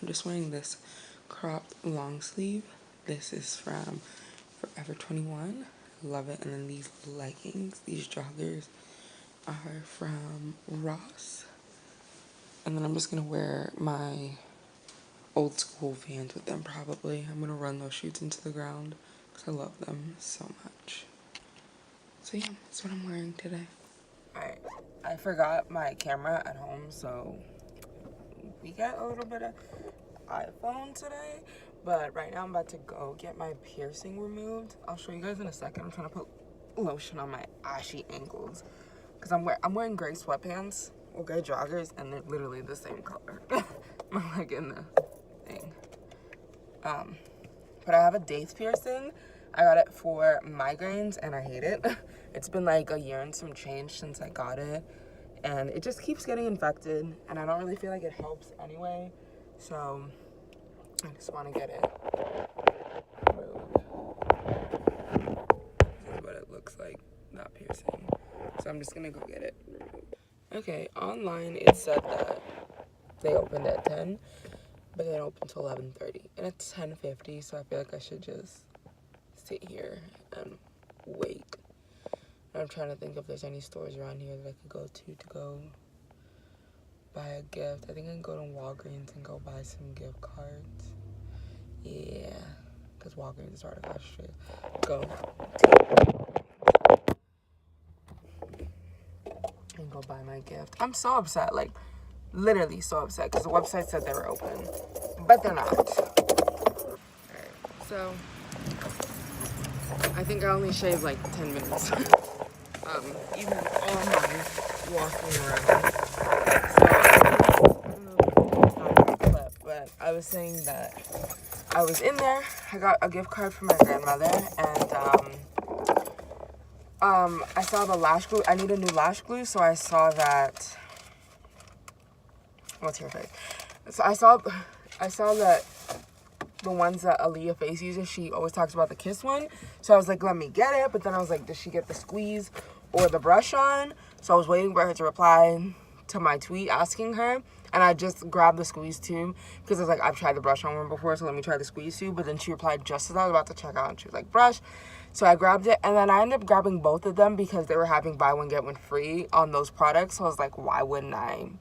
I'm just wearing this cropped long sleeve. This is from Forever 21. Love it. And then these leggings, these joggers, are from Ross. And then I'm just gonna wear my old school Vans with them probably. I'm gonna run those shoes into the ground because I love them so much. So yeah, that's what I'm wearing today. Alright, I forgot my camera at home, so we got a little bit of iPhone today. But right now I'm about to go get my piercing removed. I'll show you guys in a second. I'm trying to put lotion on my ashy ankles because I'm wearing gray sweatpants or gray joggers, and they're literally the same color. My leg in the thing. But I have a daith piercing. I got it for migraines and I hate it. It's been like a year and some change since I got it, and it just keeps getting infected, and I don't really feel like it helps anyway, so I just want to get it removed. This is what it looks like, not piercing. So I'm just gonna go get it removed. Okay, online it said that they opened at 10, but they don't open until 11:30, and it's 10:50, so I feel like I should just sit here and wait. I'm trying to think if there's any stores around here that I could go to buy a gift. I think I can go to Walgreens and go buy some gift cards. Yeah, because Walgreens is right across the street. Go and go buy my gift. I'm so upset, like literally so upset, because the website said they were open, but they're not. Alright, so I think I only shaved like 10 minutes. Even on my walking around. So I don't know if you can clip, but I was saying that I was in there. I got a gift card from my grandmother, and I saw the lash glue. I need a new lash glue, so I saw that. What's your face? So I saw that the ones that Aaliyah Face uses, she always talks about the Kiss one. So I was like, let me get it. But then I was like, does she get the squeeze or the brush on? So I was waiting for her to reply to my tweet asking her. And I just grabbed the squeeze too, because I was like, I've tried the brush on one before, so let me try the squeeze too. But then she replied just as I was about to check out, and she was like, brush. So I grabbed it, and then I ended up grabbing both of them because they were having buy one, get one free on those products. So I was like, why wouldn't I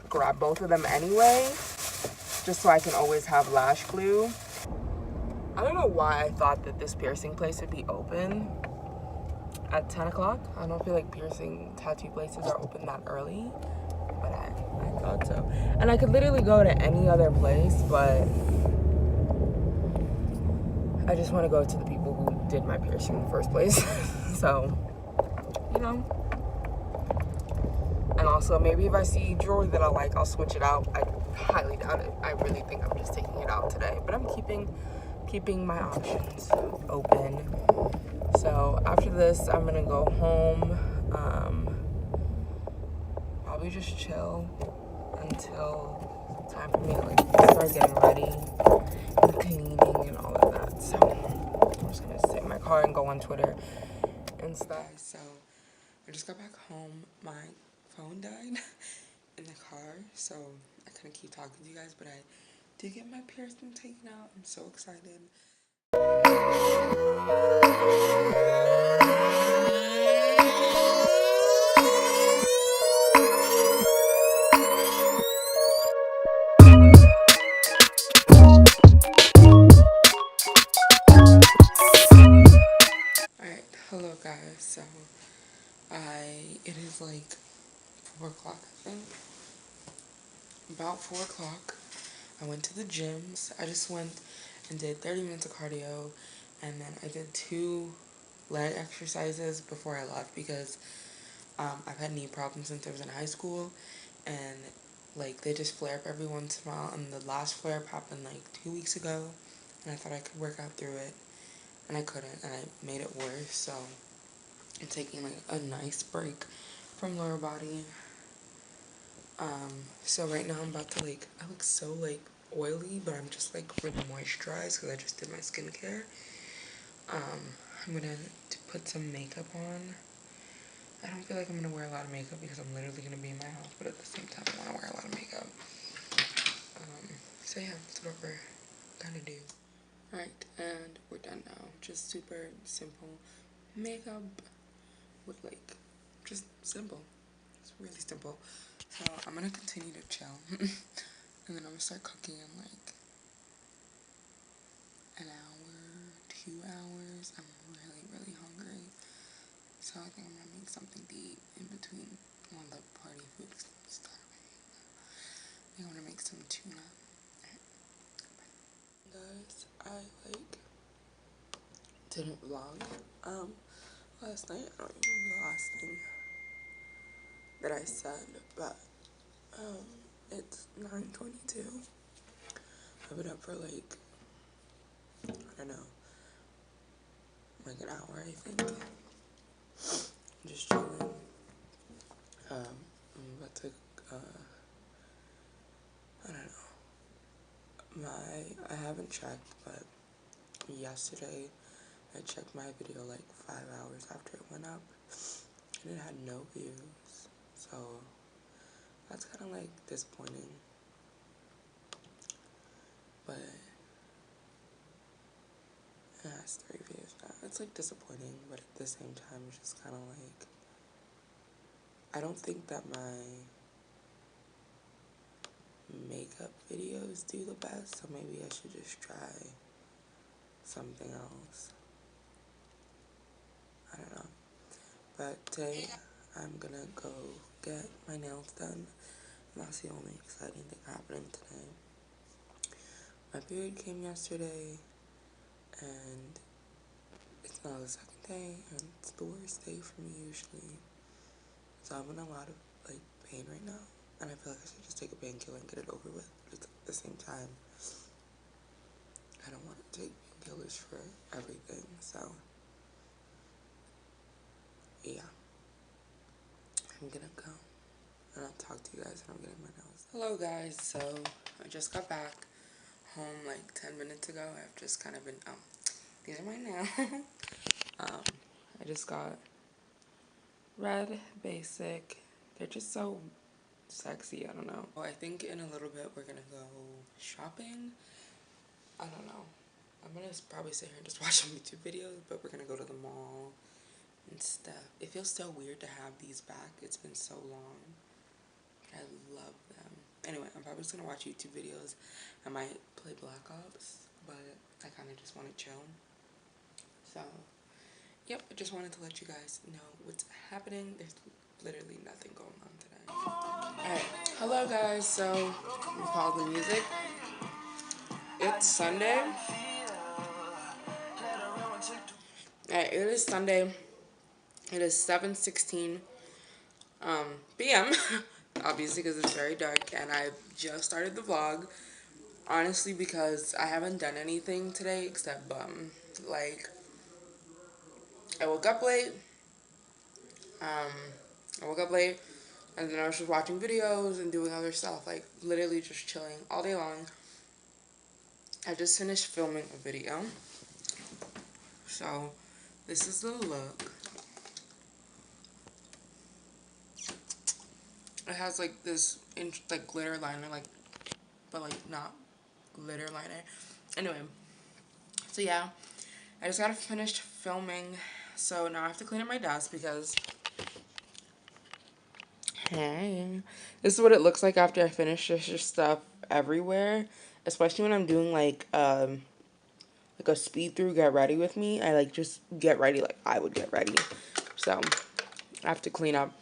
grab both of them anyway? Just so I can always have lash glue. I don't know why I thought that this piercing place would be open at 10 o'clock. I don't feel like piercing tattoo places are open that early, but I thought so. And I could literally go to any other place, but I just want to go to the people who did my piercing in the first place. So, you know. And also, maybe if I see jewelry that I like, I'll switch it out. I highly doubt it. I really think I'm just taking it out today. But I'm keeping my options open. So after this, I'm gonna go home. Probably just chill until time for me to like start getting ready and cleaning and all of that. So I'm just gonna sit in my car and go on Twitter and stuff. So I just got back home. My phone died in the car, so I couldn't keep talking to you guys, but I did get my piercing taken out. I'm so excited. Alright, hello guys. So it is like 4 o'clock, I think. About 4 o'clock, I went to the gym. I just went and did 30 minutes of cardio, and then I did 2 leg exercises before I left because I've had knee problems since I was in high school, and like they just flare up every once in a while, and the last flare up happened like 2 weeks ago, and I thought I could work out through it, and I couldn't, and I made it worse. So I'm taking like a nice break from lower body. So right now I'm about to I look so like oily, but I'm just like really moisturized because I just did my skincare. I'm gonna put some makeup on. I don't feel like I'm gonna wear a lot of makeup because I'm literally gonna be in my house, but at the same time I wanna wear a lot of makeup. that's what we're gonna do. Alright, and we're done now. Just super simple makeup with like, just simple. It's really simple. So I'm gonna continue to chill. And then I'm gonna start cooking in like an hour, 2 hours. I'm really, really hungry. So I think I'm gonna make something to eat in between all the party food stuff. I think I'm gonna make some tuna. Guys, I like didn't vlog last night. I don't even remember the last thing that I said, but it's 9:22. I've been up for like, I don't know, like an hour, I think. Just chilling. I'm about to I don't know. I haven't checked, but yesterday I checked my video like 5 hours after it went up, and it had no views. So that's kind of like disappointing. But it has 3 views now. It's like disappointing, but at the same time, it's just kind of like, I don't think that my makeup videos do the best, so maybe I should just try something else. I don't know. But today, I'm gonna go get my nails done. And that's the only exciting thing happening today. My period came yesterday, and it's now the 2nd day, and it's the worst day for me usually. So I'm in a lot of like pain right now, and I feel like I should just take a painkiller and get it over with. But at the same time, I don't want to take painkillers for everything. So yeah, I'm gonna go, and I'll talk to you guys when I'm getting my nails. Hello guys, so I just got back home like 10 minutes ago. I've just kind of been, these are my nails. I just got red basic. They're just so sexy, I don't know. Oh, I think in a little bit we're gonna go shopping. I don't know. I'm gonna probably sit here and just watch some YouTube videos, but we're gonna go to the mall and stuff. It feels so weird to have these back. It's been so long. I love them. Anyway, I'm probably just gonna watch YouTube videos. I might play Black Ops, but I kind of just want to chill. So, yep, I just wanted to let you guys know what's happening. There's literally nothing going on today. Alright, hello guys. So, we pause the music. It's Sunday. Alright, it is Sunday. It is 7:16 p.m. Obviously, because it's very dark, and I just started the vlog. Honestly, because I haven't done anything today except like I woke up late. And then I was just watching videos and doing other stuff, like literally just chilling all day long. I just finished filming a video, so this is the look. It has like this like glitter liner, like, but like not glitter liner. Anyway, so yeah, I just got finished filming, so now I have to clean up my desk because, hey, this is what it looks like after I finish. There's just stuff everywhere, especially when I'm doing like a speed through get ready with me. I like just get ready like I would get ready. So I have to clean up.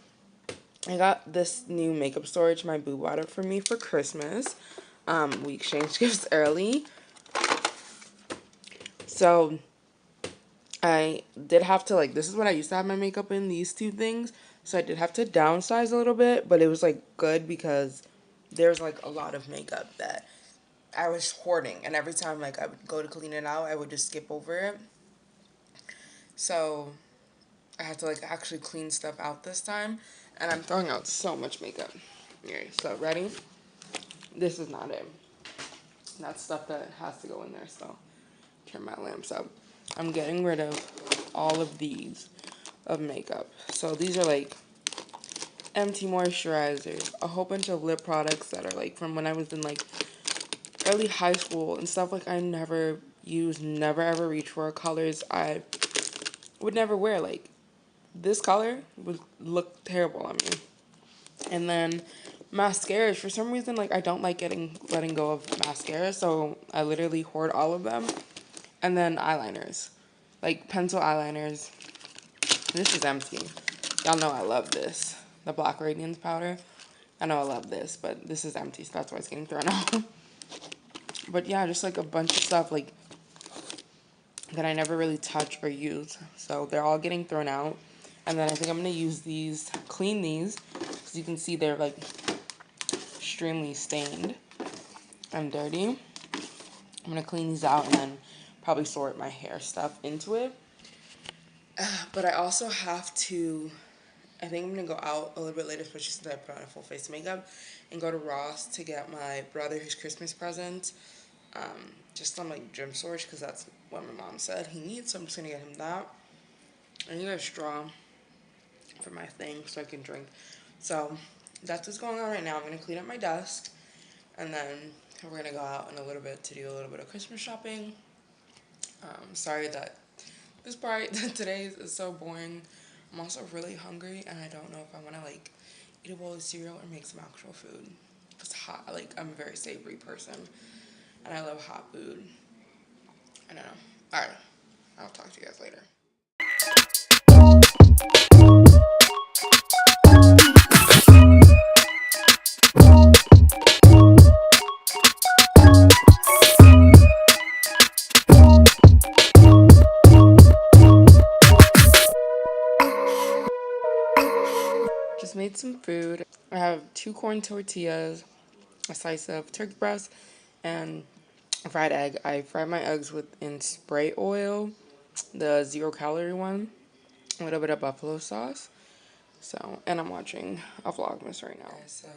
I got this new makeup storage my boo bought it for me for Christmas. We exchanged gifts early. So I did have to, like, this is what I used to have my makeup in, these 2 things. So I did have to downsize a little bit, but it was like good because there's like a lot of makeup that I was hoarding, and every time like I would go to clean it out, I would just skip over it. So I had to like actually clean stuff out this time, and I'm throwing out so much makeup. Okay, so ready? This is not it. That's stuff that has to go in there, so turn my lamps up. I'm getting rid of all of these of makeup. So these are like empty moisturizers, a whole bunch of lip products that are like from when I was in like early high school and stuff, like, I never used, never ever reach for colors I would never wear. Like, this color would look terrible on me. And then mascaras, for some reason, like, I don't like letting go of mascara, so I literally hoard all of them. And then eyeliners, like pencil eyeliners. This is empty. Y'all know I love this. The Black Radiance powder. I know I love this, but this is empty, so that's why it's getting thrown out. But yeah, just like a bunch of stuff like that I never really touch or use. So they're all getting thrown out. And then I think I'm going to use these, clean these, because you can see they're like extremely stained and dirty. I'm going to clean these out and then probably sort my hair stuff into it. But I also have to, I think I'm going to go out a little bit later, especially since I put on a full face of makeup, and go to Ross to get my brother his Christmas present. Just some like gym storage, because that's what my mom said he needs, so I'm just going to get him that. I need a straw for my thing so I can drink. So that's what's going on right now. I'm going to clean up my desk, and then we're going to go out in a little bit to do a little bit of Christmas shopping. Sorry that this part today is so boring. I'm also really hungry, and I don't know if I want to like eat a bowl of cereal or make some actual food. It's hot. Like, I'm a very savory person, and I love hot food. I don't know. Alright, I'll talk to you guys later. Just made some food. I have 2 corn tortillas, a slice of turkey breast, and a fried egg. I fried my eggs in spray oil, the 0-calorie one, a little bit of buffalo sauce. So, and I'm watching a Vlogmas right now. So,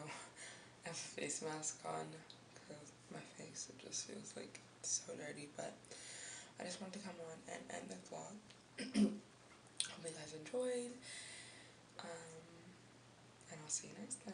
I have a face mask on because my face, it just feels like so dirty, but I just wanted to come on and end the vlog. Hope you guys enjoyed. And I'll see you next time.